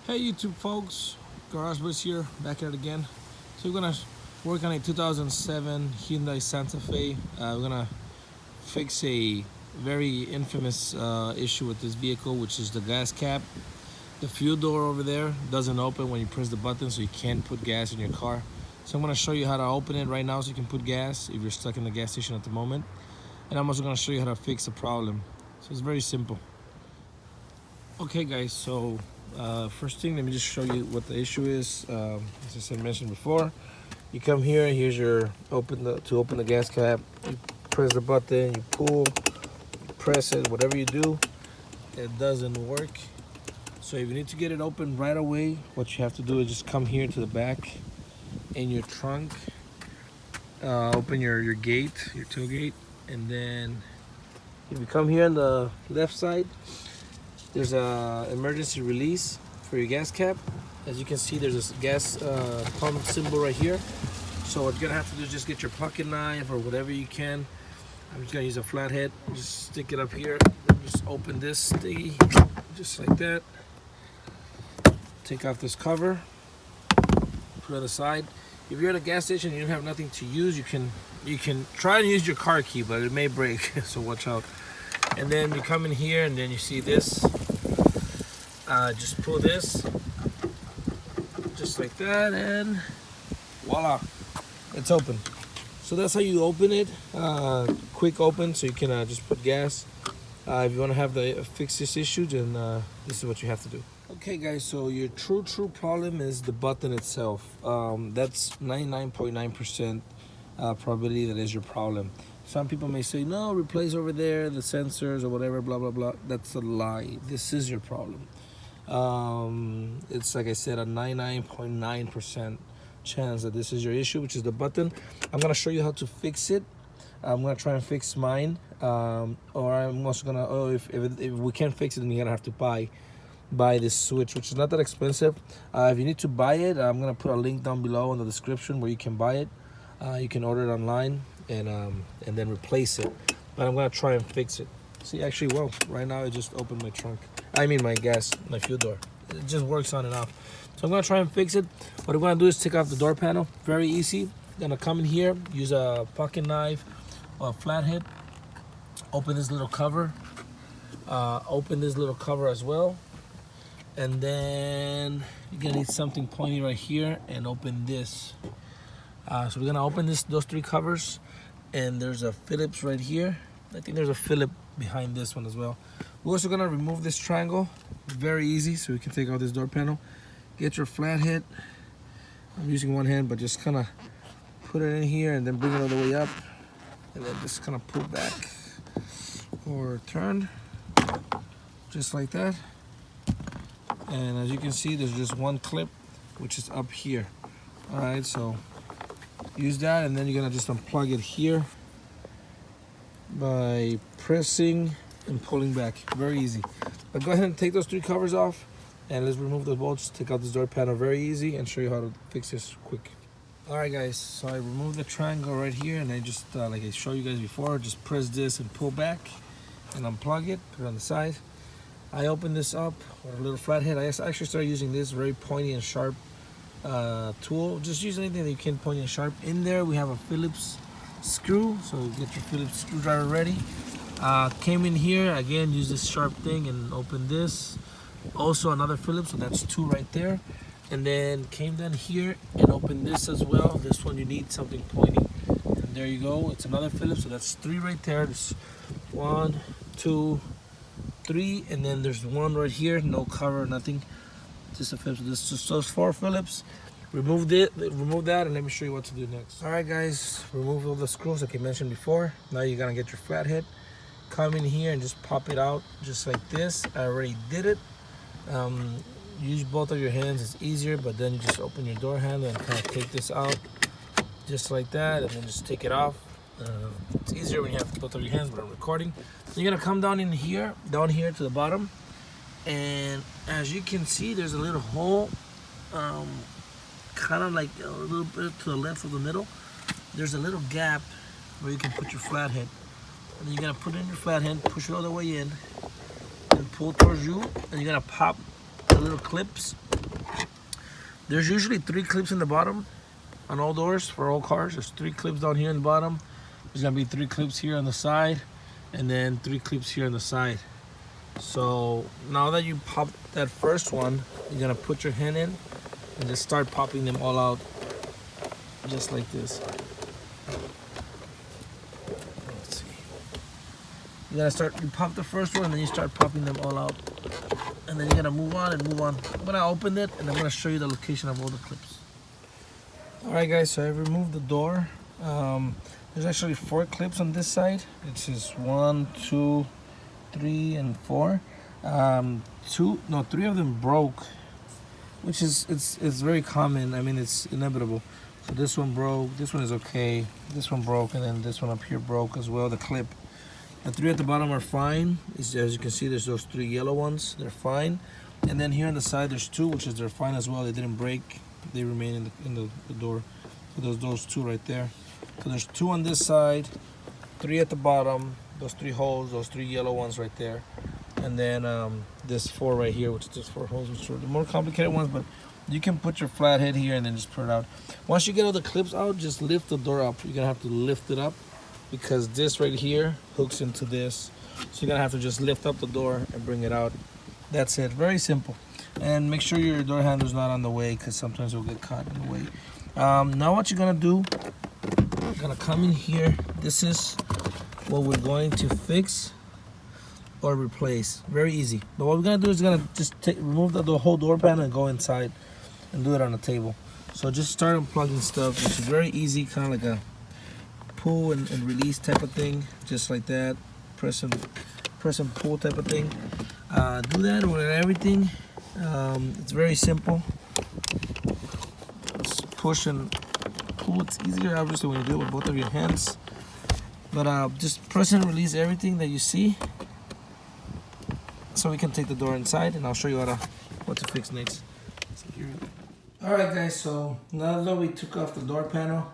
Hey YouTube folks, Garage Boys here, back at it again. So we're gonna work on a 2007 Hyundai Santa Fe. We're gonna fix a very infamous issue with this vehicle, which is the gas cap. The fuel door over there doesn't open when you press the button, so you can't put gas in your car. So I'm gonna show you how to open it right now so you can put gas if you're stuck in the gas station at the moment. And I'm also gonna show you how to fix the problem. So it's very simple. Okay guys, so first thing, let me just show you what the issue is. As I mentioned before, you come here, here's your to open the gas cap. You press the button, you pull, you press it, whatever you do, it doesn't work. So if you need to get it open right away, what you have to do is just come here to the back in your trunk, open your gate, your tailgate, and then if you come here on the left side, there's a emergency release for your gas cap. As you can see, there's a gas pump symbol right here. So what you're gonna have to do is just get your pocket knife or whatever you can. I'm just gonna use a flathead. Just stick it up here. Just open this thingy, just like that. Take off this cover. Put it on the side. If you're at a gas station and you don't have nothing to use, you can try and use your car key, but it may break. So watch out. And then you come in here and then you see this. Just pull this, just like that, and voila, it's open. So that's how you open it. Quick open, so you can just put gas. If you want to have fix this issue, then this is what you have to do. Okay guys, so your true problem is the button itself. That's 99.9% probability that is your problem. Some people may say, no, replace over there, the sensors or whatever, blah, blah, blah. That's a lie. This is your problem. It's, like I said, a 99.9% chance that this is your issue, which is the button. I'm going to show you how to fix it. I'm going to try and fix mine. Or I'm also going to, if we can't fix it, then you're going to have to buy this switch, which is not that expensive. If you need to buy it, I'm going to put a link down below in the description where you can buy it. You can order it online and then replace it, but I'm gonna try and fix it. See, actually, well, right now it just opened my trunk. I mean my fuel door. It just works on and off. So I'm gonna try and fix it. What I'm gonna do is take off the door panel. Very easy. Gonna come in here, use a pocket knife or a flathead. Open this little cover. Open this little cover as well. And then you're gonna need something pointy right here and open this. So we're gonna open those three covers, and there's a Phillips right here. I think there's a Phillip behind this one as well. We're also gonna remove this triangle. Very easy, so we can take out this door panel. Get your flathead. I'm using one hand, but just kind of put it in here and then bring it all the way up, and then just kind of pull back or turn, just like that. And as you can see, there's just one clip, which is up here. All right, so use that, and then you're gonna just unplug it here by pressing and pulling back. Very easy. But go ahead and take those three covers off, and let's remove the bolts. Take out this door panel. Very easy, and show you how to fix this quick. All right, guys. So I removed the triangle right here, and I just like I showed you guys before, just press this and pull back, and unplug it. Put it on the side. I open this up with a little flathead. I actually started using this very pointy and sharp tool. Just use anything that you can point and sharp. In there we have a Phillips screw, so get your Phillips screwdriver ready. Came in here again, use this sharp thing and open this. Also another Phillips, so that's two right there. And then came down here and opened this as well. This one you need something pointy, and there you go. It's another Phillips, so that's three right there. There's 1, 2, 3, and then there's one right here, no cover, nothing. Just a Phillips. This is those 4 Phillips. Remove that, and let me show you what to do next. All right, guys, remove all the screws like I mentioned before. Now you're gonna get your flathead. Come in here and just pop it out just like this. I already did it. Use both of your hands. It's easier, but then you just open your door handle and kind of take this out just like that, and then just take it off. It's easier when you have both of your hands, but I'm recording. So you're gonna come down here to the bottom. And as you can see, there's a little hole, kind of like a little bit to the left of the middle. There's a little gap where you can put your flathead. And then you're gonna put in your flathead, push it all the way in, and pull towards you. And you're gonna pop the little clips There's usually 3 clips in the bottom on all doors for all cars. There's 3 clips down here in the bottom. There's gonna be 3 clips here on the side, and then 3 clips here on the side. So now that you pop that first one, you're gonna put your hand in and just start popping them all out, just like this. Let's see. You pop the first one, and then you start popping them all out. And then you're gonna move on and move on. I'm gonna open it, and I'm gonna show you the location of all the clips. All right, guys, so I removed the door. There's actually 4 clips on this side. It's just 1, 2, 3, and 4. 3 of them broke, which is it's very common. I mean, it's inevitable. So this one broke. This one is okay. This one broke, and then this one up here broke as well. The clip. The 3 at the bottom are fine. As you can see, there's those 3 yellow ones. They're fine. And then here on the side, there's 2, which is they're fine as well. They didn't break. They remain in the door. So there's those 2 right there. So there's 2 on this side, 3 at the bottom. Those 3 holes, those 3 yellow ones right there. And then this 4 right here, which is just 4 holes, which are the more complicated ones. But you can put your flathead here and then just put it out. Once you get all the clips out, just lift the door up. You're gonna have to lift it up, because this right here hooks into this. So you're gonna have to just lift up the door and bring it out. That's it, very simple. And make sure your door handle's not on the way, because sometimes it'll get caught in the way. Now what you're gonna do, you're gonna come in here. This is what we're going to fix or replace. Very easy. But what we're gonna do is we're gonna just remove the whole door panel and go inside and do it on the table. So just start unplugging stuff, which is very easy, kind of like a pull and release type of thing, just like that. Press and pull type of thing. Do that with everything. It's very simple. Just push and pull. It's easier obviously when you do it with both of your hands. But just press and release everything that you see, so we can take the door inside, and I'll show you what to fix next. Alright guys, so now that we took off the door panel,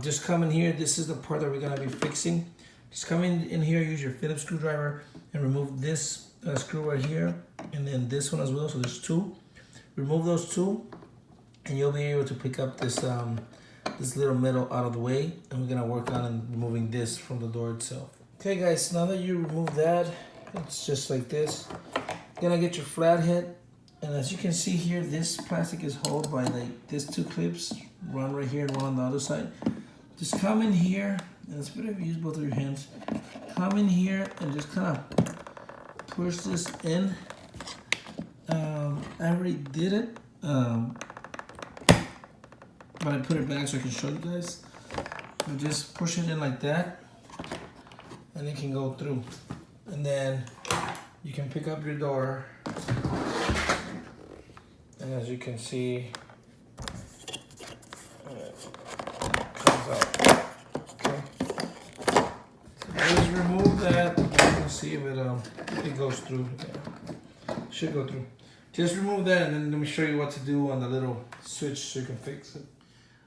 just come in here. This is the part that we're going to be fixing. Just come in here, use your Phillips screwdriver, and remove this screw right here, and then this one as well. So there's 2. Remove those 2, and you'll be able to pick up this this little metal out of the way, and we're gonna work on removing this from the door itself. Okay guys, now that you remove that, it's just like this. You're gonna get your flathead, and as you can see here, this plastic is held by these 2 clips, one right here and one on the other side. Just come in here, and it's better if you use both of your hands. Come in here and just kind of push this in. I already did it, but I put it back so I can show you guys. So just push it in like that, and it can go through. And then you can pick up your door, and as you can see, it comes out. Okay. So just remove that. You can see if it goes through. Yeah. Should go through. Just remove that, and then let me show you what to do on the little switch so you can fix it.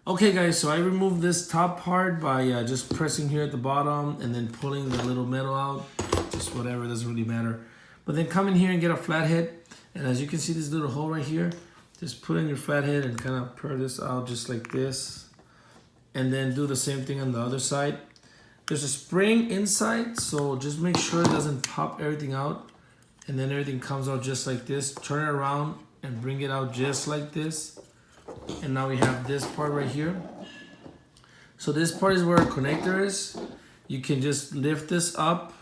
Okay guys, so I removed this top part by just pressing here at the bottom and then pulling the little metal out. Just whatever, doesn't really matter. But then come in here and get a flathead, and as you can see this little hole right here, just put in your flathead and kind of purr this out just like this, and then do the same thing on the other side. There's a spring inside, so just make sure it doesn't pop everything out, and then everything comes out just like this. Turn it around and bring it out just like this. And now we have this part right here. So this part is where our connector is. You can just lift this up,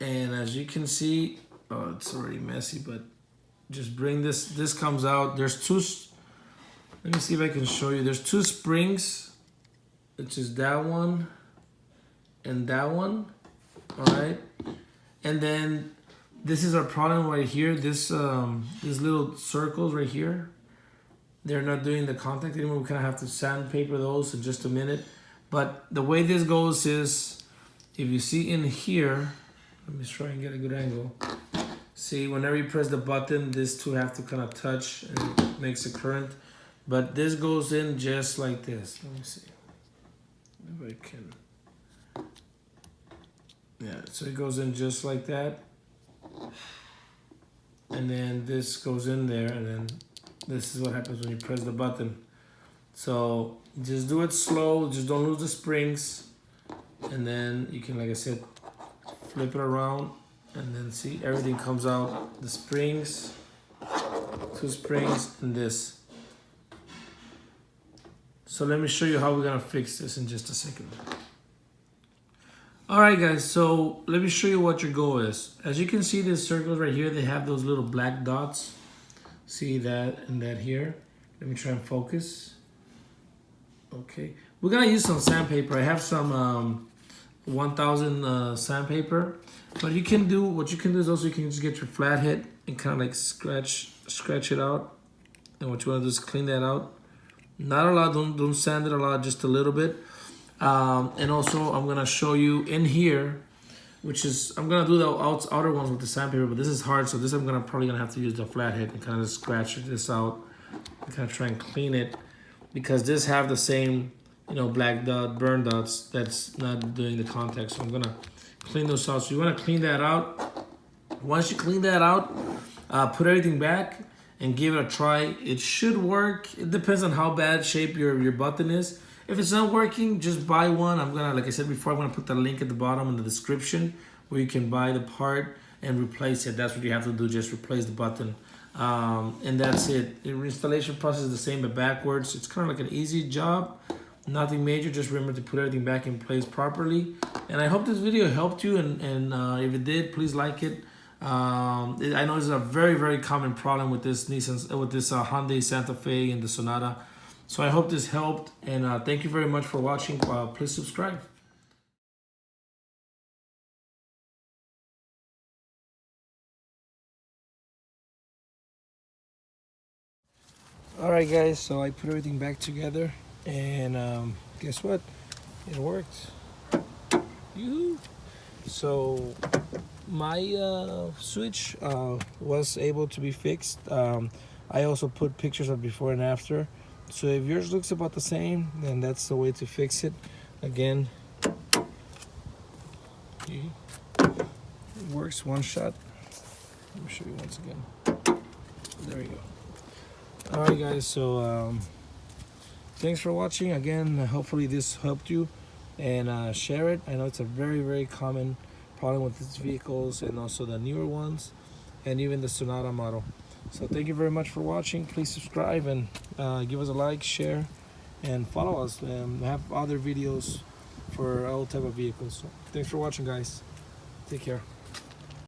and as you can see, oh, it's already messy, but just bring this comes out. There's 2, let me see if I can show you. There's 2 springs, which is that one and that one. All right, and then this is our problem right here. These little circles right here, they're not doing the contact anymore. We kind of have to sandpaper those in just a minute. But the way this goes is, if you see in here, let me try and get a good angle. See, whenever you press the button, these 2 have to kind of touch, and it makes a current. But this goes in just like this. Let me see if I can. Yeah, so it goes in just like that. And then this goes in there, and then This is what happens when you press the button. So just do it slow, just don't lose the springs, and then you can, like I said, flip it around, and then see everything comes out. The springs, 2 springs, and this. So let me show you how we're gonna fix this in just a second. All right, guys, so let me show you what your goal is. As you can see, these circles right here, they have those little black dots. See that and that here. Let me try and focus. Okay, we're gonna use some sandpaper. I have some 1000 sandpaper, but you can do, what you can do is also you can just get your flathead and kind of like scratch it out. And what you wanna do is clean that out. Not a lot, don't sand it a lot, just a little bit. And also I'm gonna show you in here, which is, I'm gonna do the outer ones with the sandpaper, but this is hard, so this I'm probably gonna have to use the flathead and kind of scratch this out and kind of try and clean it, because this have the same, you know, black dot, burn dots that's not doing the contact. So I'm gonna clean those out. So you wanna clean that out. Once you clean that out, put everything back and give it a try. It should work. It depends on how bad shape your button is. If it's not working, just buy one. I'm gonna, like I said before, I'm gonna put the link at the bottom in the description where you can buy the part and replace it. That's what you have to do, just replace the button. And that's it. The installation process is the same but backwards. It's kind of like an easy job, nothing major. Just remember to put everything back in place properly. And I hope this video helped you, and if it did, please like it. I know this is a very, very common problem with this Hyundai Santa Fe and the Sonata. So I hope this helped, and thank you very much for watching. Please subscribe. All right, guys, so I put everything back together, and guess what? It worked. Yoo-hoo. So my switch was able to be fixed. I also put pictures of before and after. So if yours looks about the same, then that's the way to fix it. Again, it works one shot. Let me show you once again. There we go. All right, guys, so thanks for watching. Again, hopefully this helped you, and share it. I know it's a very, very common problem with these vehicles, and also the newer ones, and even the Sonata model. So thank you very much for watching. Please subscribe and give us a like, share, and follow us. We have other videos for all type of vehicles. So thanks for watching, guys. Take care.